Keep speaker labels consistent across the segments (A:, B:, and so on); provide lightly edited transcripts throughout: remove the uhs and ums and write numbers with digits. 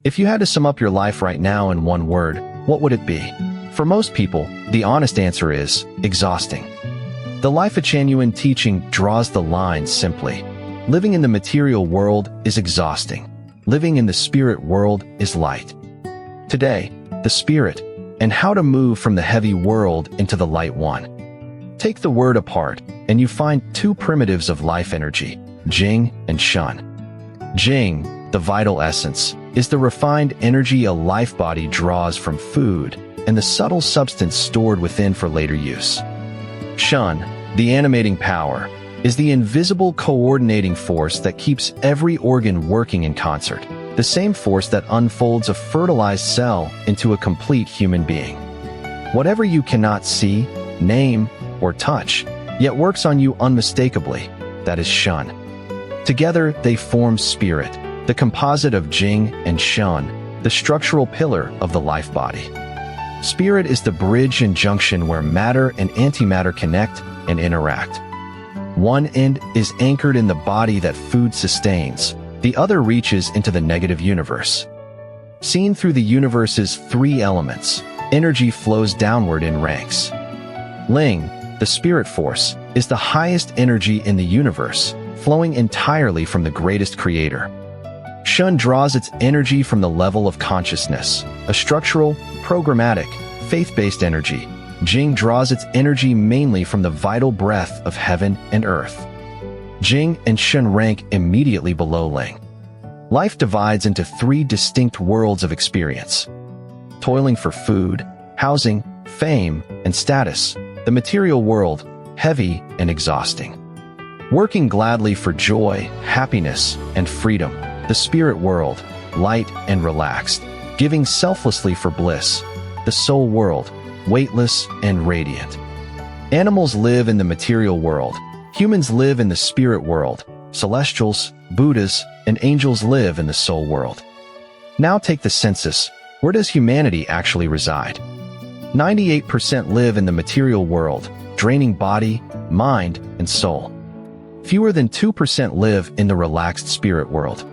A: If you had to sum up your life right now in one word, what would it be? For most people, the honest answer is exhausting. The Lifechanyuan teaching draws the line simply. Living in the material world is exhausting. Living in the spirit world is light. Today, the spirit, and how to move from the heavy world into the light one. Take the word apart, and you find two primitives of life energy, jing and shen. Jing, the vital essence, is the refined energy a life body draws from food and the subtle substance stored within for later use. Shen, the animating power, is the invisible coordinating force that keeps every organ working in concert, the same force that unfolds a fertilized cell into a complete human being. Whatever you cannot see, name, or touch, yet works on you unmistakably, that is shen. Together, they form spirit, the composite of jing and shen, the structural pillar of the life body. Spirit is the bridge and junction where matter and antimatter connect and interact. One end is anchored in the body that food sustains, the other reaches into the negative universe. Seen through the universe's three elements, energy flows downward in ranks. Ling, the spirit force, is the highest energy in the universe, flowing entirely from the greatest creator. Shen draws its energy from the level of consciousness, a structural, programmatic, faith-based energy. Jing draws its energy mainly from the vital breath of heaven and earth. Jing and shen rank immediately below Ling. Life divides into three distinct worlds of experience. Toiling for food, housing, fame, and status, the material world, heavy and exhausting. Working gladly for joy, happiness, and freedom, the spirit world, light and relaxed, giving selflessly for bliss, the soul world, weightless and radiant. Animals live in the material world, humans live in the spirit world, celestials, Buddhas, and angels live in the soul world. Now take the census. Where does humanity actually reside? 98% live in the material world, draining body, mind, and soul. Fewer than 2% live in the relaxed spirit world.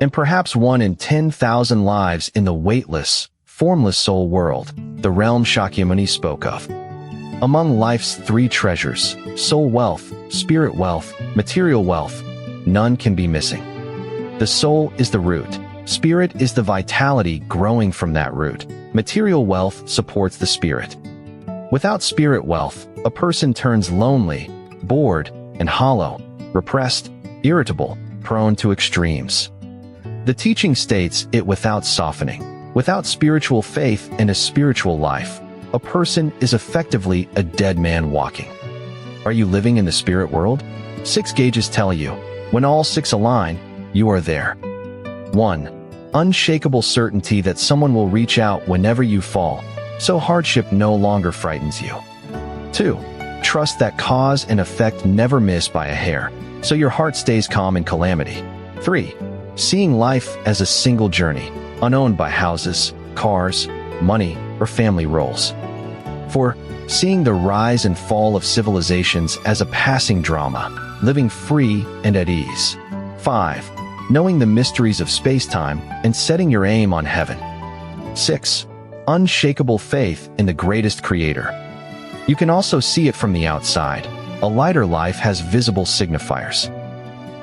A: And perhaps 1 in 10,000 lives in the weightless, formless soul world, the realm Shakyamuni spoke of. Among life's three treasures, soul wealth, spirit wealth, material wealth, none can be missing. The soul is the root. Spirit is the vitality growing from that root. Material wealth supports the spirit. Without spirit wealth, a person turns lonely, bored, and hollow, repressed, irritable, prone to extremes. The teaching states it without softening. Without spiritual faith and a spiritual life, a person is effectively a dead man walking. Are you living in the spirit world? 6 gauges tell you, when all 6 align, you are there. 1. Unshakable certainty that someone will reach out whenever you fall, so hardship no longer frightens you. 2. Trust that cause and effect never miss by a hair, so your heart stays calm in calamity. 3. Seeing life as a single journey, unowned by houses, cars, money, or family roles. 4. Seeing the rise and fall of civilizations as a passing drama, living free and at ease. 5. Knowing the mysteries of space-time and setting your aim on heaven. 6. Unshakable faith in the greatest creator. You can also see it from the outside. A lighter life has visible signifiers.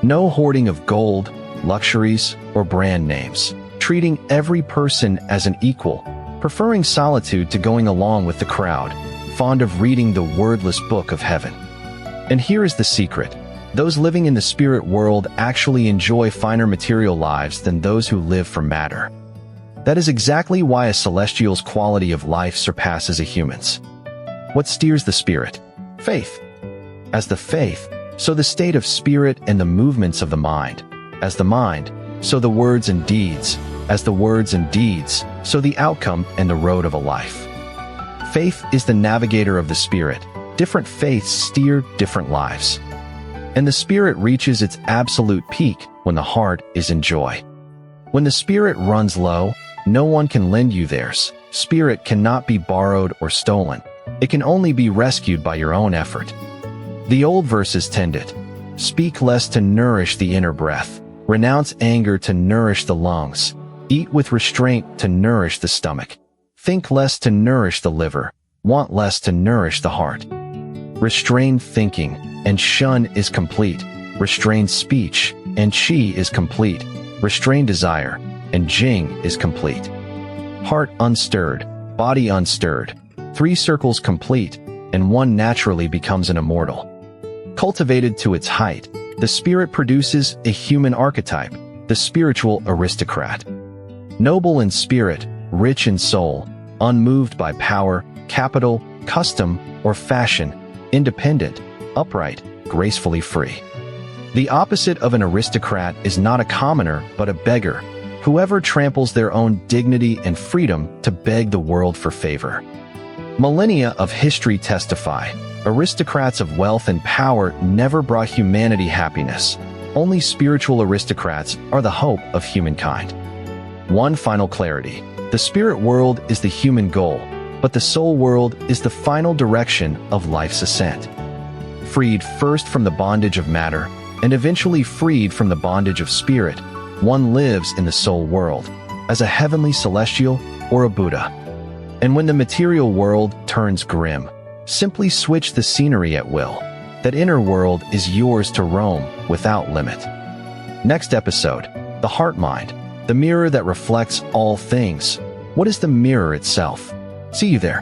A: No hoarding of gold, luxuries, or brand names. Treating every person as an equal, preferring solitude to going along with the crowd, fond of reading the wordless book of heaven. And here is the secret. Those living in the spirit world actually enjoy finer material lives than those who live for matter. That is exactly why a celestial's quality of life surpasses a human's. What steers the spirit? Faith. As the faith, so the state of spirit and the movements of the mind. As the mind, so the words and deeds. As the words and deeds, so the outcome and the road of a life. Faith is the navigator of the spirit. Different faiths steer different lives. And the spirit reaches its absolute peak when the heart is in joy. When the spirit runs low, no one can lend you theirs. Spirit cannot be borrowed or stolen. It can only be rescued by your own effort. The old verses tend it. Speak less to nourish the inner breath. Renounce anger to nourish the lungs. Eat with restraint to nourish the stomach. Think less to nourish the liver. Want less to nourish the heart. Restrained thinking, and shun is complete. Restrained speech, and qi is complete. Restrained desire, and jing is complete. Heart unstirred, body unstirred. 3 circles complete, and 1 naturally becomes an immortal. Cultivated to its height, the spirit produces a human archetype, the spiritual aristocrat. Noble in spirit, rich in soul, unmoved by power, capital, custom, or fashion, independent, upright, gracefully free. The opposite of an aristocrat is not a commoner, but a beggar, whoever tramples their own dignity and freedom to beg the world for favor. Millennia of history testify, aristocrats of wealth and power never brought humanity happiness. Only spiritual aristocrats are the hope of humankind. One final clarity. The spirit world is the human goal, but the soul world is the final direction of life's ascent. Freed first from the bondage of matter, and eventually freed from the bondage of spirit, one lives in the soul world, as a heavenly celestial or a Buddha. And when the material world turns grim, simply switch the scenery at will. That inner world is yours to roam without limit. Next episode, the heart mind, the mirror that reflects all things. What is the mirror itself? See you there.